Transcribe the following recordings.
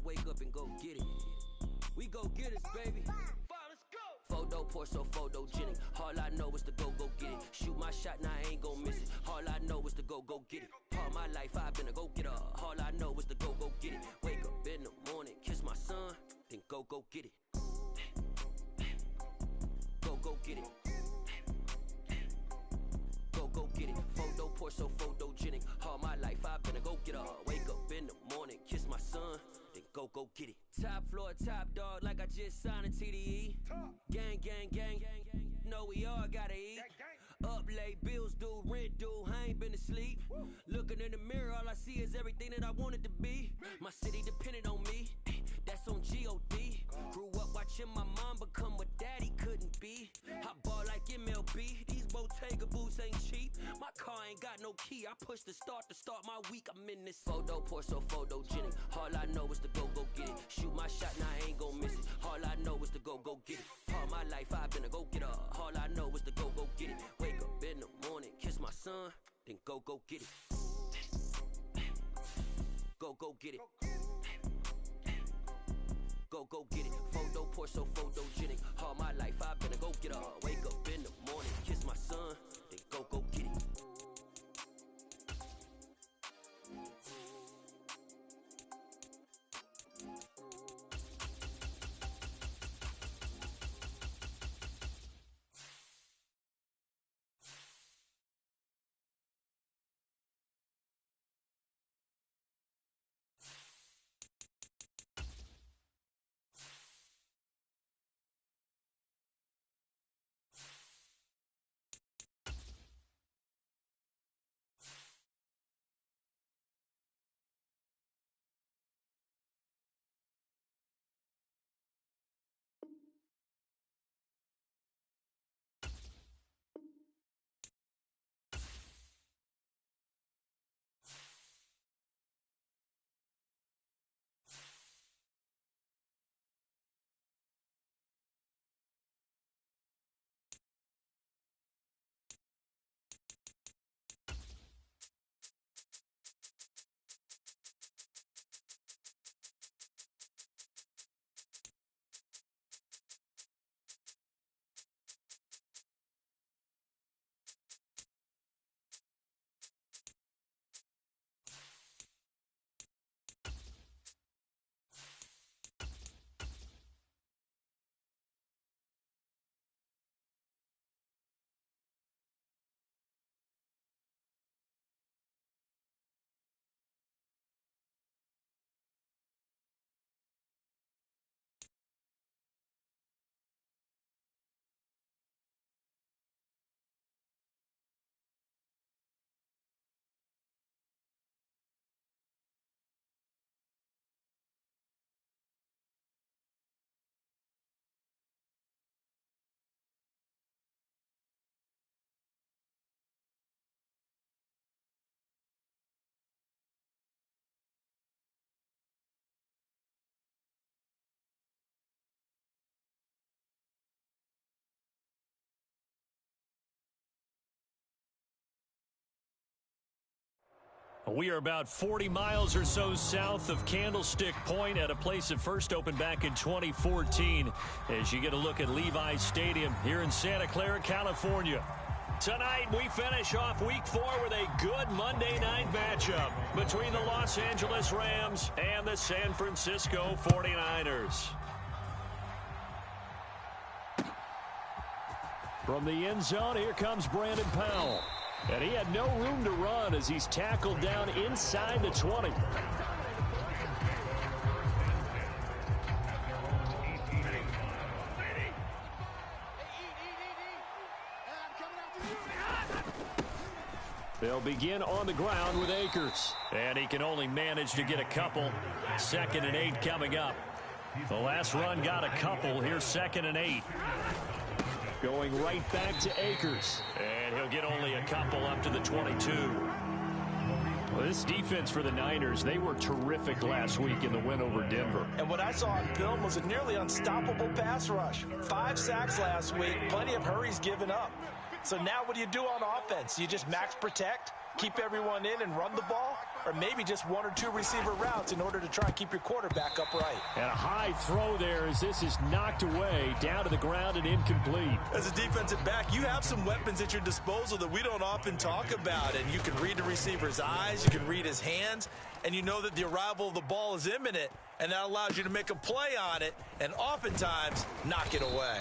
wake up and go get it. We go get it, baby. Let's go. Photo pour so photogenic. All I know is to go get it. Shoot my shot, now I ain't gon' miss it. All I know is to go get it. All my life I've been a go getter. All I know is to go get it. Wake up in the morning, kiss my son, then go get it. Go get it. Go get it. Photo pour so photogenic. All my life I've been a go getter. Wake up in the morning, kiss my son, then go get it. Top floor, top dog, like I just signed a TDE. Gang, gang, gang, gang, gang. Know we all gotta eat. Up late, bills due, rent due, I ain't been asleep. Looking in the mirror, all I see is everything that I wanted to be. My city depended on me, that's on G.O.D. Grew up watching my mom become what daddy couldn't be. I ball like MLB, these Bottega boots ain't cheap. My car ain't got no key, I push the start to start my week. I'm in this photo pour so photogenic. All I know is to go get it. Shoot my shot, now I ain't gon' miss it. All I know is to go get it. All my life I've been a go getter. All I know is to go get it. Wake up in the morning, kiss my son, then go get it. Go get it. Go get it. Photo pour so photogenic. All my life I've been a go getter. Wake up in the morning, kiss my son, then go get it. We are about 40 miles or so south of Candlestick Point at a place that first opened back in 2014 as you get a look at Levi's Stadium here in Santa Clara, California. Tonight, we finish off Week 4 with a good Monday night matchup between the Los Angeles Rams and the San Francisco 49ers. From the end zone, here comes Brandon Powell. And he had no room to run as he's tackled down inside the 20. They'll begin on the ground with Akers. And he can only manage to get a couple. 2nd and 8 coming up. The last run got a couple. Here's 2nd and 8. Going right back to Akers. And he'll get only a couple up to the 22. Well, this defense for the Niners, they were terrific last week in the win over Denver. And what I saw on film was a nearly unstoppable pass rush. 5 sacks last week, plenty of hurries given up. So now what do you do on offense? You just max protect, keep everyone in and run the ball? or maybe just one or two receiver routes in order to try and keep your quarterback upright. And a high throw there as this is knocked away, down to the ground and incomplete. As a defensive back, you have some weapons at your disposal that we don't often talk about. And you can read the receiver's eyes, you can read his hands, and you know that the arrival of the ball is imminent, and that allows you to make a play on it and oftentimes knock it away.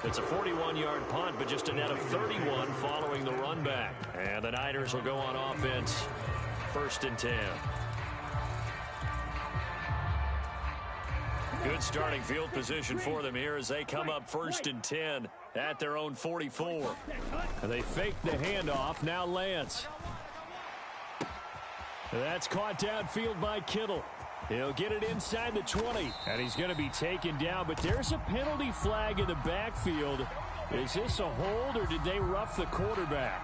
It's a 41-yard punt, but just a net of 31 following the run back. And the Niners will go on offense, 1st and 10. Good starting field position for them here as they come up 1st and 10 at their own 44. And they fake the handoff. Now Lance. That's caught downfield by Kittle. He'll get it inside the 20, and he's going to be taken down. But there's a penalty flag in the backfield. Is this a hold, or did they rough the quarterback?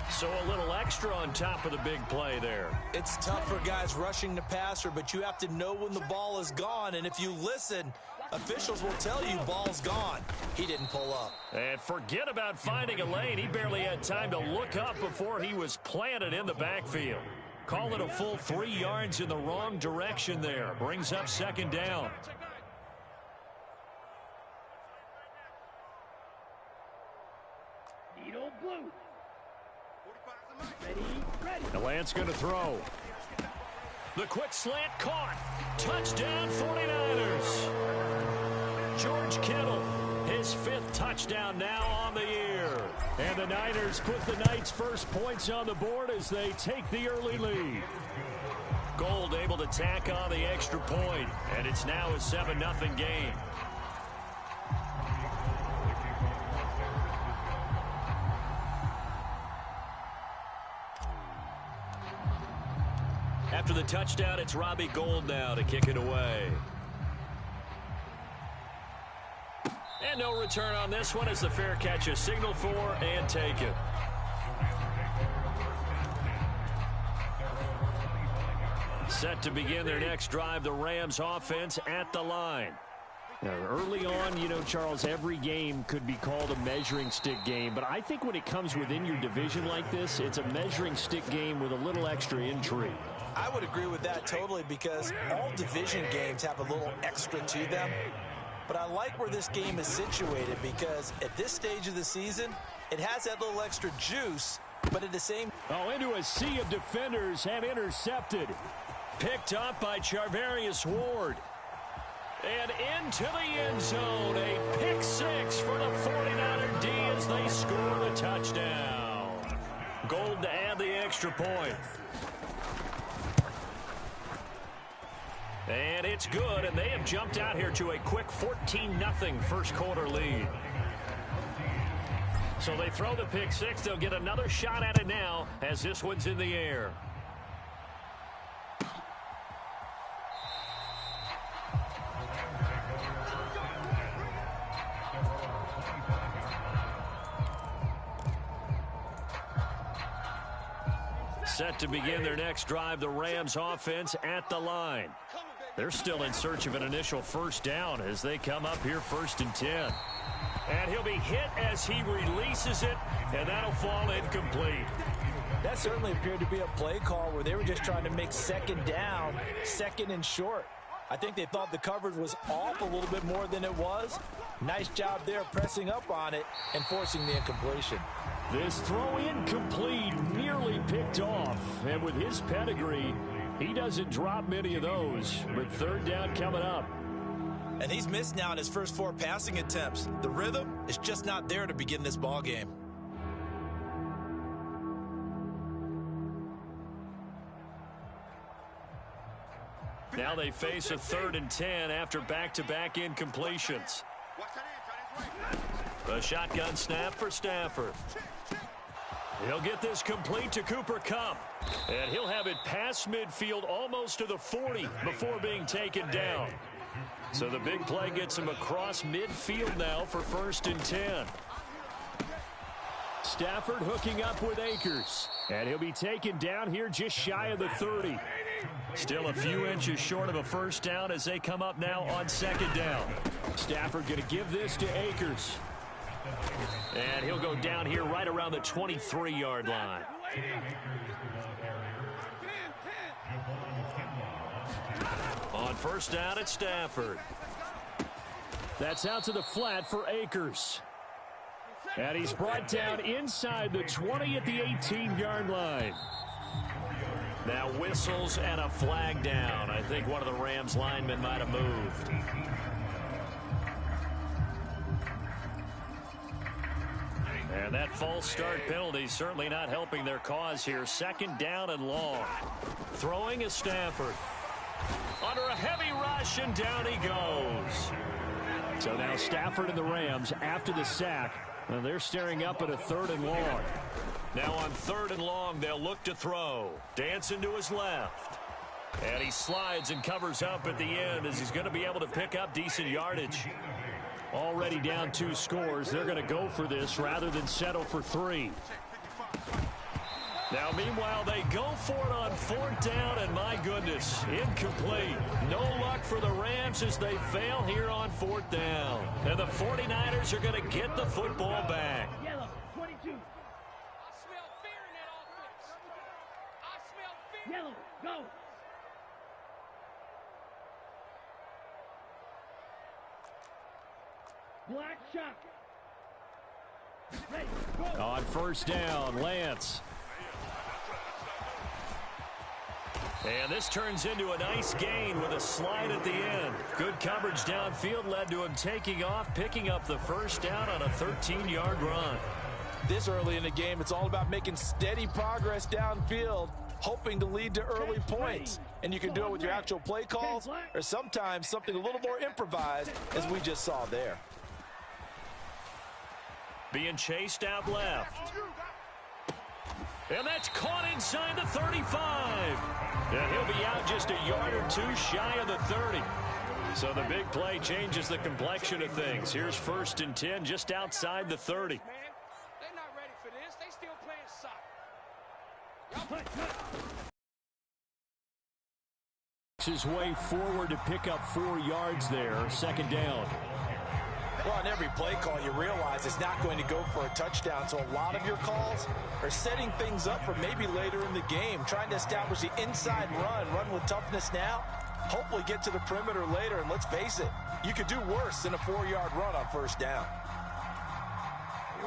So a little extra on top of the big play there. It's tough for guys rushing the passer, but you have to know when the ball is gone. And if you listen, officials will tell you ball's gone. He didn't pull up. And forget about finding a lane. He barely had time to look up before he was planted in the backfield. Call it a full 3 yards in the wrong direction there. Brings up 2nd down. And Lance going to throw. The quick slant caught. Touchdown 49ers. George Kittle, his 5th touchdown now on the year. And the Niners put the Knights' first points on the board as they take the early lead. Gold able to tack on the extra point, and it's now a 7-0 game. After the touchdown, it's Robbie Gould now to kick it away. And no return on this one as the fair catch is signaled for and taken. Set to begin their next drive, the Rams offense at the line. Now, early on, you know, Charles, every game could be called a measuring stick game, but I think when it comes within your division like this, it's a measuring stick game with a little extra intrigue. I would agree with that totally because all division games have a little extra to them. But I like where this game is situated because at this stage of the season, it has that little extra juice, but at the same... Oh, into a sea of defenders and intercepted. Picked up by Charvarius Ward. And into the end zone, a pick 6 for the 49er D as they score the touchdown. Gold to add the extra point. And it's good, and they have jumped out here to a quick 14-0 first quarter lead. So they throw the pick 6. They'll get another shot at it now as this one's in the air. Set to begin their next drive, the Rams offense at the line. They're still in search of an initial first down as they come up here 1st and 10. And he'll be hit as he releases it, and that'll fall incomplete. That certainly appeared to be a play call where they were just trying to make 2nd down, 2nd and short. I think they thought the coverage was off a little bit more than it was. Nice job there pressing up on it and forcing the incompletion. This throw incomplete, nearly picked off. And with his pedigree, he doesn't drop many of those. But 3rd down coming up. And he's missed now in his first 4 passing attempts. The rhythm is just not there to begin this ball game. Now they face a 3rd and 10 after back-to-back incompletions. A shotgun snap for Stafford. He'll get this complete to Cooper Kupp. And he'll have it past midfield almost to the 40 before being taken down. So the big play gets him across midfield now for 1st and 10. Stafford hooking up with Akers. And he'll be taken down here just shy of the 30. Still a few inches short of a first down as they come up now on 2nd down. Stafford going to give this to Akers. And he'll go down here right around the 23-yard line. first down at Stafford. That's out to the flat for Akers. And he's brought down inside the 20 at the 18-yard line. Now whistles and a flag down. I think one of the Rams linemen might have moved. And that false start penalty certainly not helping their cause here. Second down and long. Throwing is Stafford. Under a heavy rush, and down he goes. So now Stafford and the Rams, after the sack, they're staring up at a 3rd and long. Now on 3rd and long, they'll look to throw. Dancing to his left. And he slides and covers up at the end as he's going to be able to pick up decent yardage. Already down 2 scores. They're going to go for this rather than settle for 3. Now, meanwhile, they go for it on 4th down, and my goodness, incomplete. No luck for the Rams as they fail here on 4th down. And the 49ers are going to get the football back. Yellow, 22. I smell fear in that offense. I smell fear. Yellow, go. Black shot. Ready, go. On 1st down, Lance. And this turns into a nice gain with a slide at the end. Good coverage downfield led to him taking off, picking up the 1st down on a 13-yard run. This early in the game, it's all about making steady progress downfield, hoping to lead to early points. And you can do it with your actual play calls or sometimes something a little more improvised, as we just saw there. Being chased out left. And that's caught inside the 35. And he'll be out just a yard or 2 shy of the 30. So the big play changes the complexion of things. Here's 1st and 10 just outside the 30. Man, they're not ready for this. They still playing soccer. His way forward to pick up 4 yards there. 2nd down. Well, on every play call, you realize it's not going to go for a touchdown. So a lot of your calls are setting things up for maybe later in the game, trying to establish the inside run with toughness now, hopefully get to the perimeter later. And let's face it, you could do worse than a 4-yard run on 1st down.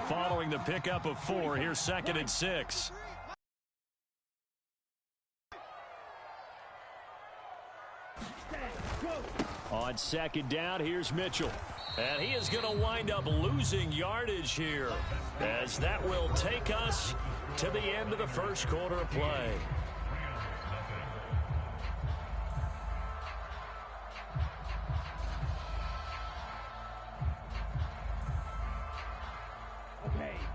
Following the pickup of 4, here's 2nd and 6. On 2nd down, here's Mitchell. And he is going to wind up losing yardage here, as that will take us to the end of the 1st quarter of play.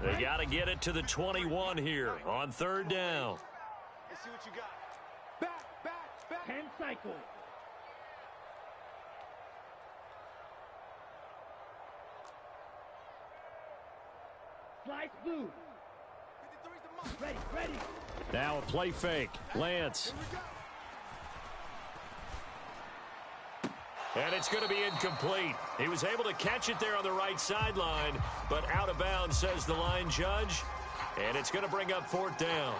They got to get it to the 21 here on 3rd down. Let's see what you got. Back. 10 cycles. Slice blue. Ready. Now a play fake. Lance. And it's going to be incomplete. He was able to catch it there on the right sideline, but out of bounds, says the line judge. And it's going to bring up 4th down.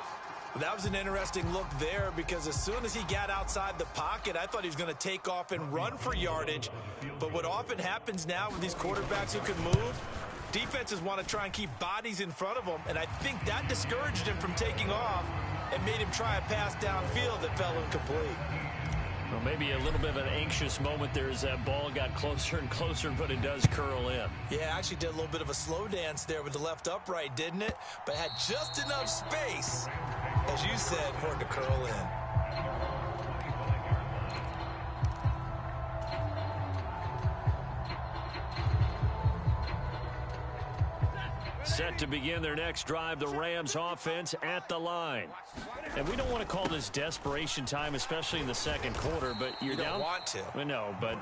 That was an interesting look there, because as soon as he got outside the pocket, I thought he was going to take off and run for yardage. But what often happens now with these quarterbacks who can move, defenses want to try and keep bodies in front of them, and I think that discouraged him from taking off and made him try a pass downfield that fell incomplete. Well, maybe a little bit of an anxious moment there as that ball got closer and closer, but it does curl in. Yeah, actually did a little bit of a slow dance there with the left upright, didn't it? But had just enough space, as you said, for it to curl in. Set to begin their next drive, the Rams offense at the line. And we don't want to call this desperation time, especially in the 2nd quarter, but you're you don't down. Want to. Well, no, but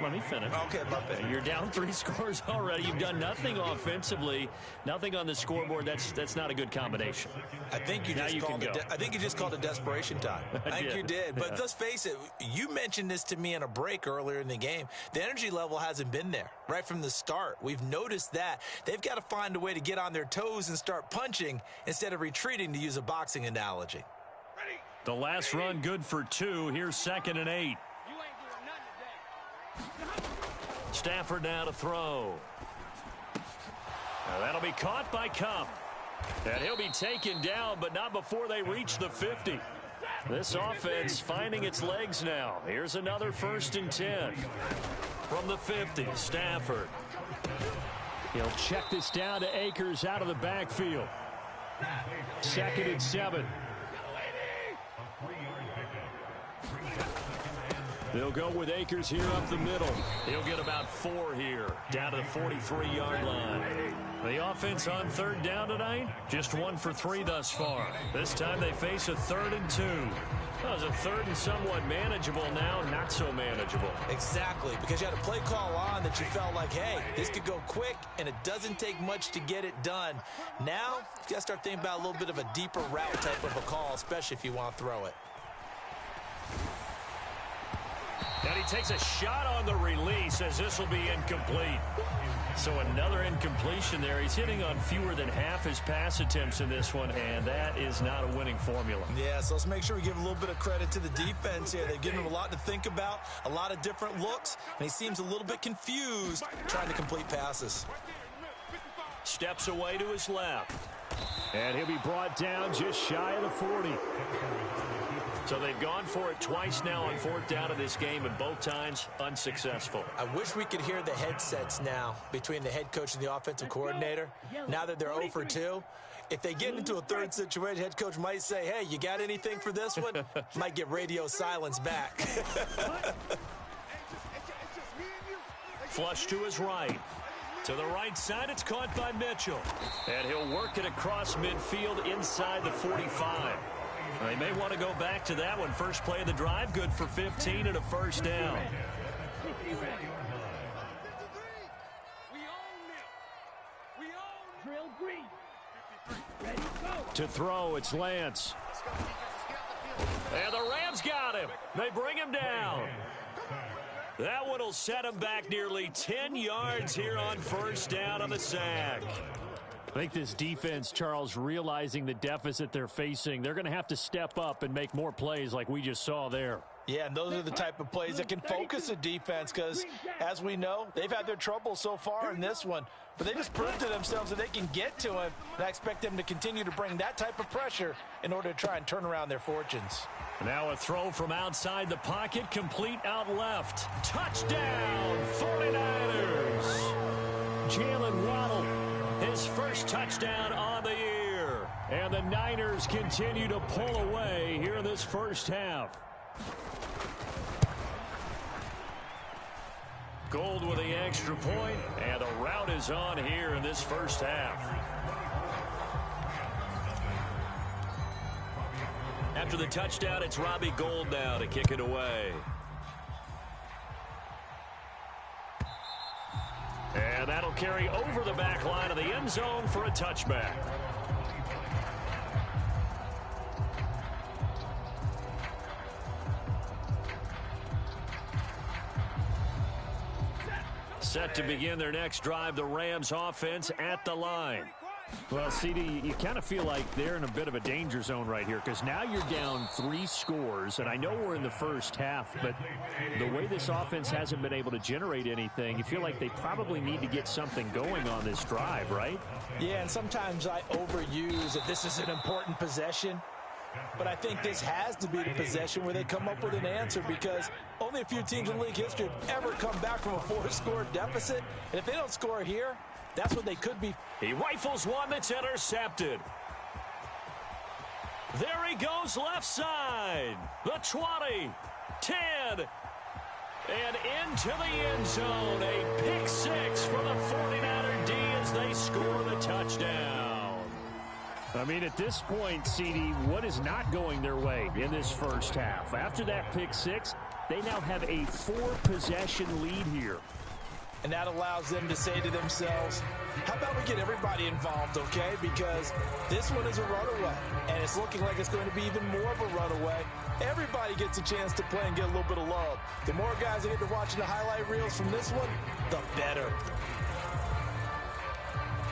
let me finish. Okay, my bad. You're down 3 scores already. You've done nothing offensively, nothing on the scoreboard. That's not a good combination. I think you just called it desperation time. I think you did. But let's face it, you mentioned this to me in a break earlier in the game. The energy level hasn't been there right from the start. We've noticed that. They've got to find a way to get on their toes and start punching instead of retreating, to use a boxing analogy. The last run good for 2. Here's 2nd and 8. You ain't doing Stafford now to throw. Now that'll be caught by Cup. And he'll be taken down, but not before they reach the 50. This offense finding its legs now. Here's another 1st and 10. From the 50, Stafford. He'll check this down to Akers out of the backfield. 2nd and 7. They'll go with Akers here up the middle. He'll get about 4 here, down to the 43-yard line. The offense on 3rd down tonight, just 1 for 3 thus far. This time they face a 3rd and 2. That was a 3rd and somewhat manageable, now not so manageable. Exactly, because you had a play call on that you felt like, hey, this could go quick, and it doesn't take much to get it done. Now, you got to start thinking about a little bit of a deeper route type of a call, especially if you want to throw it. And he takes a shot on the release as this will be incomplete. So another incompletion there. He's hitting on fewer than half his pass attempts in this one, and that is not a winning formula. Yeah, so let's make sure we give a little bit of credit to the defense here. They've given him a lot to think about, a lot of different looks, and he seems a little bit confused trying to complete passes. Steps away to his left. And he'll be brought down just shy of the 40. So they've gone for it twice now on 4th down in this game, and both times unsuccessful. I wish we could hear the headsets now between the head coach and the offensive coordinator. Now that they're 0 for 2, if they get into a 3rd situation, head coach might say, hey, you got anything for this one? Might get radio silence back. Flush to his right. To the right side, it's caught by Mitchell. And he'll work it across midfield inside the 45. They may want to go back to that one. First play of the drive, good for 15 and a 1st down. To throw, it's Lance. And the Rams got him. They bring him down. That one will set him back nearly 10 yards here on 1st down on the sack. I think this defense, Charles, realizing the deficit they're facing, they're going to have to step up and make more plays like we just saw there. Yeah, and those are the type of plays that can focus a defense because, as we know, they've had their trouble so far in this one. But they just proved to themselves that they can get to him, and I expect them to continue to bring that type of pressure in order to try and turn around their fortunes. Now a throw from outside the pocket, complete out left. Touchdown, 49ers! Jalen Waddle. His first touchdown on the year. And the Niners continue to pull away here in this 1st half. Gold with the extra point, and a rout is on here in this 1st half. After the touchdown, it's Robbie Gould now to kick it away. And that'll carry over the back line of the end zone for a touchback. Set to begin their next drive, the Rams offense at the line. Well, CD, you kind of feel like they're in a bit of a danger zone right here because now you're down 3 scores, and I know we're in the 1st half, but the way this offense hasn't been able to generate anything, you feel like they probably need to get something going on this drive, right? Yeah, and sometimes I overuse that this is an important possession, but I think this has to be the possession where they come up with an answer because only a few teams in league history have ever come back from a 4-score deficit, and if they don't score here, that's what they could be. He rifles one that's intercepted. There he goes left side. The 20, 10, and into the end zone. A pick 6 for the 49er D as they score the touchdown. I mean, at this point, CD, what is not going their way in this 1st half? After that pick 6, they now have a 4-possession lead here. And that allows them to say to themselves, how about we get everybody involved, okay? Because this one is a runaway, and it's looking like it's going to be even more of a runaway. Everybody gets a chance to play and get a little bit of love. The more guys that get to watching the highlight reels from this one, the better.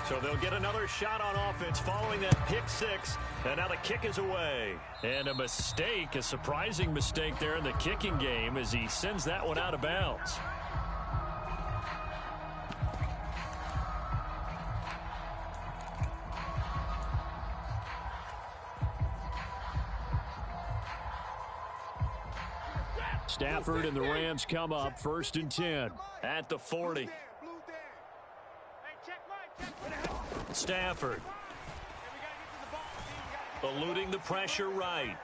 So they'll get another shot on offense following that pick 6, and now the kick is away. And a mistake, a surprising mistake there in the kicking game as he sends that one out of bounds. Stafford and the Rams come up 1st and 10 at the 40. Stafford eluding the pressure right.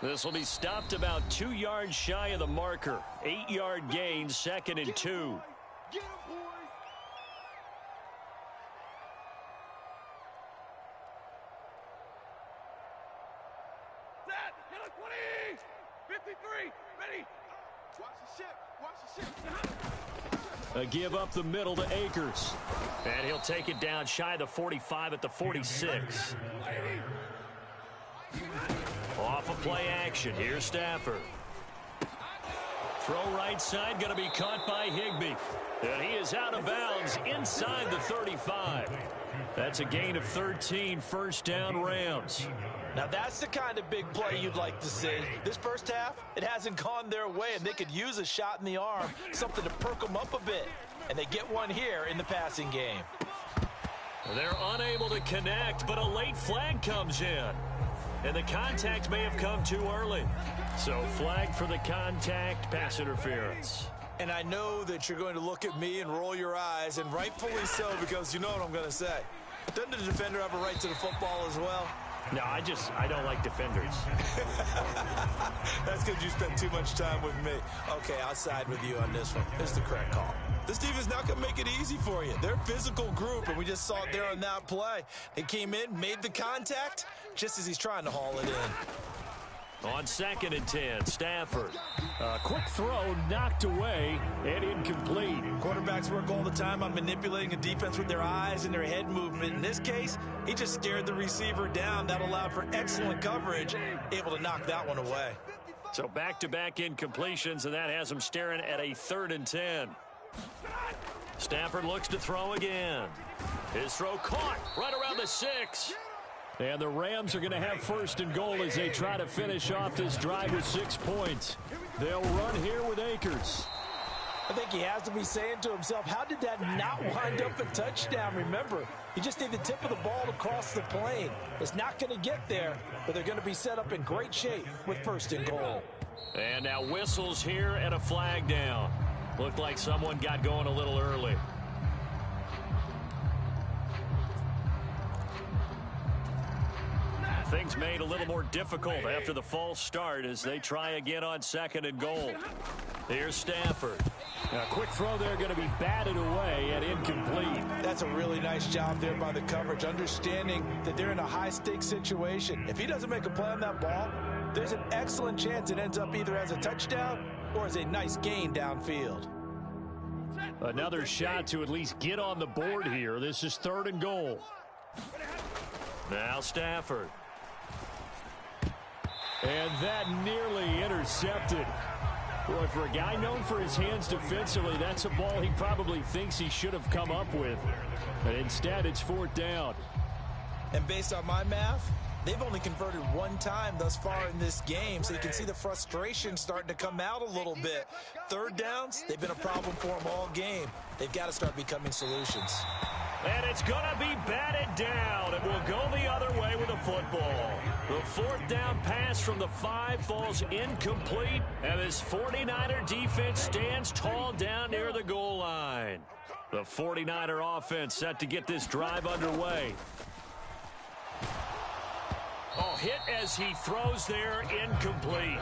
This will be stopped about 2 yards shy of the marker. 8-yard gain, 2nd and 2. Get him, boys. Set. Get a 20. 53. Ready. Watch the ship. Watch the ship. A give up the middle to Akers. And he'll take it down shy of the 45 at the 46. Off of play action. Here's Stafford. Throw right side, going to be caught by Higbee. And he is out of bounds inside the 35. That's a gain of 13, 1st down Rams. Now that's the kind of big play you'd like to see. This first half, it hasn't gone their way, and they could use a shot in the arm, something to perk them up a bit. And they get one here in the passing game. They're unable to connect, but a late flag comes in. And the contact may have come too early. So flag for the contact, pass interference. And I know that you're going to look at me and roll your eyes, and rightfully so, because you know what I'm going to say. Doesn't the defender have a right to the football as well? No, I don't like defenders. That's because you spent too much time with me. Okay, I'll side with you on this one. It's the correct call. This defense not going to make it easy for you. They're a physical group, and we just saw it there on that play. They came in, made the contact, just as he's trying to haul it in. On 2nd and 10, Stafford. A quick throw knocked away and incomplete. Quarterbacks work all the time on manipulating a defense with their eyes and their head movement. In this case, he just scared the receiver down. That allowed for excellent coverage, able to knock that one away. So back-to-back incompletions, and that has him staring at a 3rd and 10. Stafford looks to throw again. His throw caught right around the 6. And the Rams are going to have 1st and goal as they try to finish off this drive with 6 points. They'll run here with Akers. I think he has to be saying to himself, how did that not wind up a touchdown? Remember, he just need the tip of the ball to cross the plane. It's not going to get there, but they're going to be set up in great shape with 1st and goal. And now whistles here and a flag down. Looked like someone got going a little early. Things made a little more difficult after the false start as they try again on 2nd and goal. Here's Stafford. A quick throw there going to be batted away and incomplete. That's a really nice job there by the coverage, understanding that they're in a high-stakes situation. If he doesn't make a play on that ball, there's an excellent chance it ends up either as a touchdown or as a nice gain downfield. Another shot to at least get on the board here. This is 3rd and goal. Now Stafford. And that nearly intercepted. Boy, for a guy known for his hands defensively, that's a ball he probably thinks he should have come up with. But instead, it's 4th down. And based on my math, they've only converted 1 time thus far in this game, so you can see the frustration starting to come out a little bit. 3rd downs, they've been a problem for them all game. They've got to start becoming solutions. And it's going to be batted down. It will go the other way with the football. The 4th down pass from the 5 falls incomplete. And this 49er defense stands tall down near the goal line. The 49er offense set to get this drive underway. Oh, hit as he throws there, incomplete.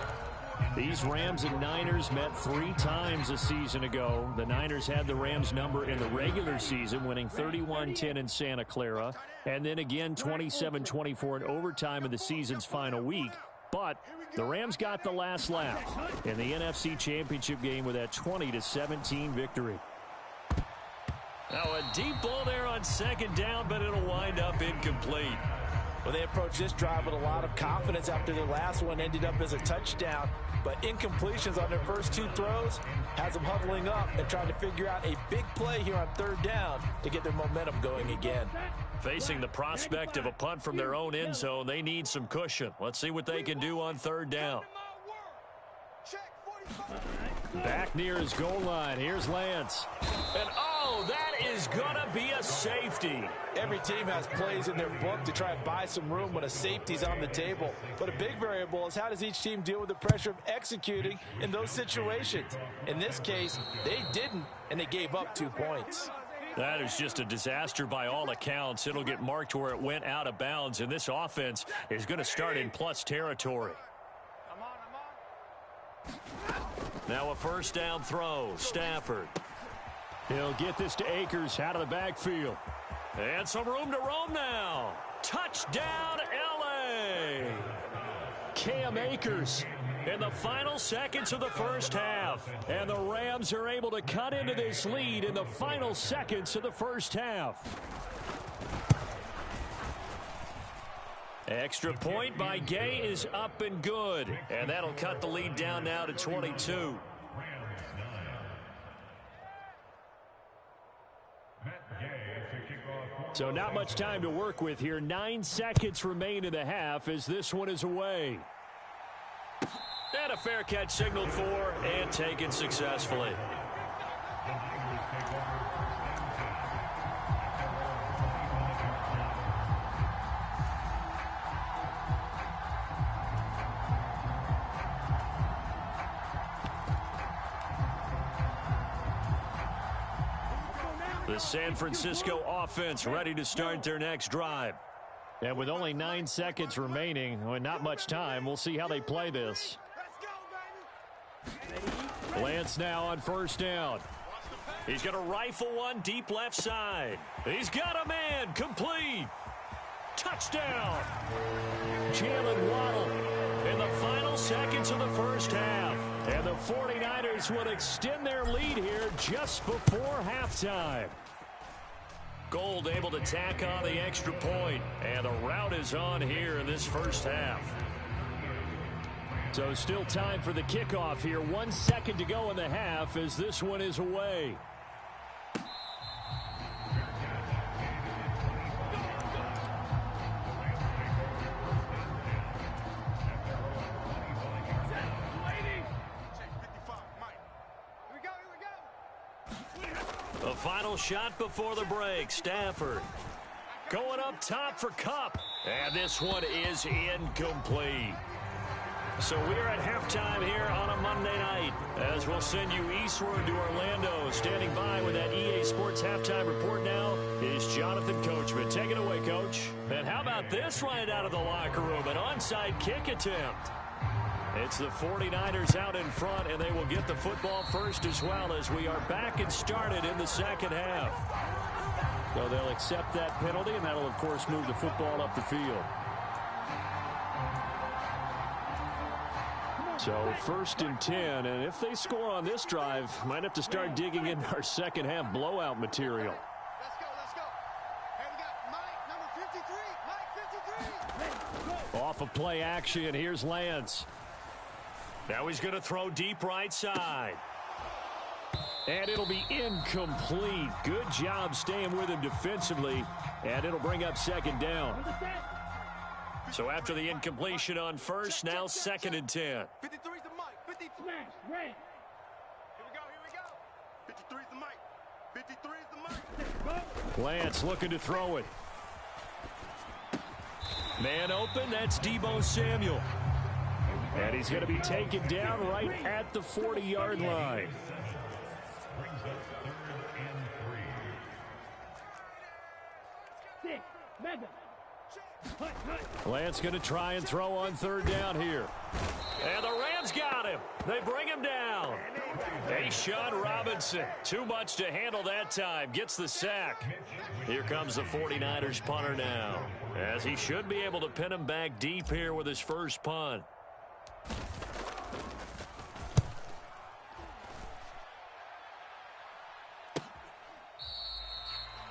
These Rams and Niners met 3 times a season ago. The Niners had the Rams number in the regular season, winning 31-10 in Santa Clara, and then again 27-24 in overtime in the season's final week. But the Rams got the last laugh in the NFC Championship game with that 20-17 victory. Now a deep ball there on 2nd down, but it'll wind up incomplete. Well, they approached this drive with a lot of confidence after their last one ended up as a touchdown. But incompletions on their first 2 throws has them huddling up and trying to figure out a big play here on 3rd down to get their momentum going again. Facing the prospect of a punt from their own end zone, they need some cushion. Let's see what they can do on 3rd down. Check 45. Back near his goal line. Here's Lance. And oh, that is going to be a safety. Every team has plays in their book to try and buy some room when a safety's on the table. But a big variable is how does each team deal with the pressure of executing in those situations. In this case, they didn't, and they gave up 2 points. That is just a disaster by all accounts. It'll get marked where it went out of bounds, and this offense is going to start in plus territory. Now a first down throw. Stafford. He'll get this to Akers out of the backfield. And some room to roam now. Touchdown, L.A. Cam Akers in the final seconds of the first half. And the Rams are able to cut into this lead in the final seconds of the first half. Extra point by Gay is up and good. And that'll cut the lead down now to 22. So not much time to work with here. 9 seconds remain in the half as this one is away. And a fair catch signaled for and taken successfully. The San Francisco offense ready to start their next drive. And with only 9 seconds remaining, and not much time, we'll see how they play this. Lance now on first down. He's going to rifle one deep left side. He's got a man. Complete. Touchdown. Jalen Waddle in the final seconds of the first half. And the 49ers will extend their lead here just before halftime. Gold able to tack on the extra point. And the route is on here in this first half. So still time for the kickoff here. 1 second to go in the half as this one is away. The final shot before the break. Stafford going up top for Kupp. And this one is incomplete. So we're at halftime here on a Monday night as we'll send you eastward to Orlando. Standing by with that EA Sports halftime report now is Jonathan Coachman. Take it away, Coach. And how about this right out of the locker room? An onside kick attempt. It's the 49ers out in front, and they will get the football first as well as we are back and started in the second half. So they'll accept that penalty, and that'll, of course, move the football up the field. So first and 10, and if they score on this drive, might have to start digging into our second half blowout material. Let's go. Hey, we got Mike, number 53. Mike, 53. Off of play action, here's Lance. Now he's going to throw deep right side. And it'll be incomplete. Good job staying with him defensively, and it'll bring up second down. So after the incompletion on first, now second and 10. 53's the Mike. 53. Smash, red. Here we go. 53's the Mike. 53's the Mike. Lance looking to throw it. Man open, that's Deebo Samuel. And he's going to be taken down right at the 40-yard line. Lance going to try and throw on third down here. And the Rams got him. They bring him down. Sean Robinson, too much to handle that time. Gets the sack. Here comes the 49ers punter now, as he should be able to pin him back deep here with his first punt.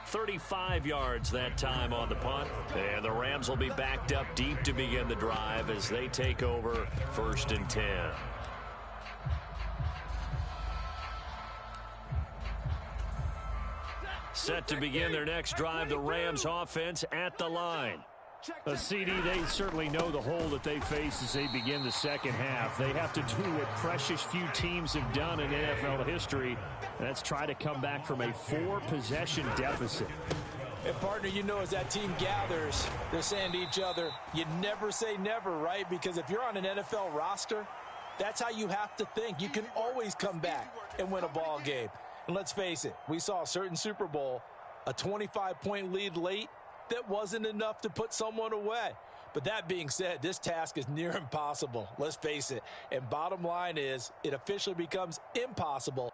35 yards that time on the punt. And the Rams will be backed up deep to begin the drive as they take over first and 10. Set to begin their next drive, the Rams offense at the line. CD, they certainly know the hole that they face as they begin the second half. They have to do what precious few teams have done in NFL history, and that's try to come back from a 4-possession deficit. And, partner, you know, as that team gathers, they're saying to each other, you never say never, right? Because if you're on an NFL roster, that's how you have to think. You can always come back and win a ball game. And let's face it, we saw a certain Super Bowl, a 25-point lead late, that wasn't enough to put someone away. But that being said, this task is near impossible. Let's face it. And bottom line is, it officially becomes impossible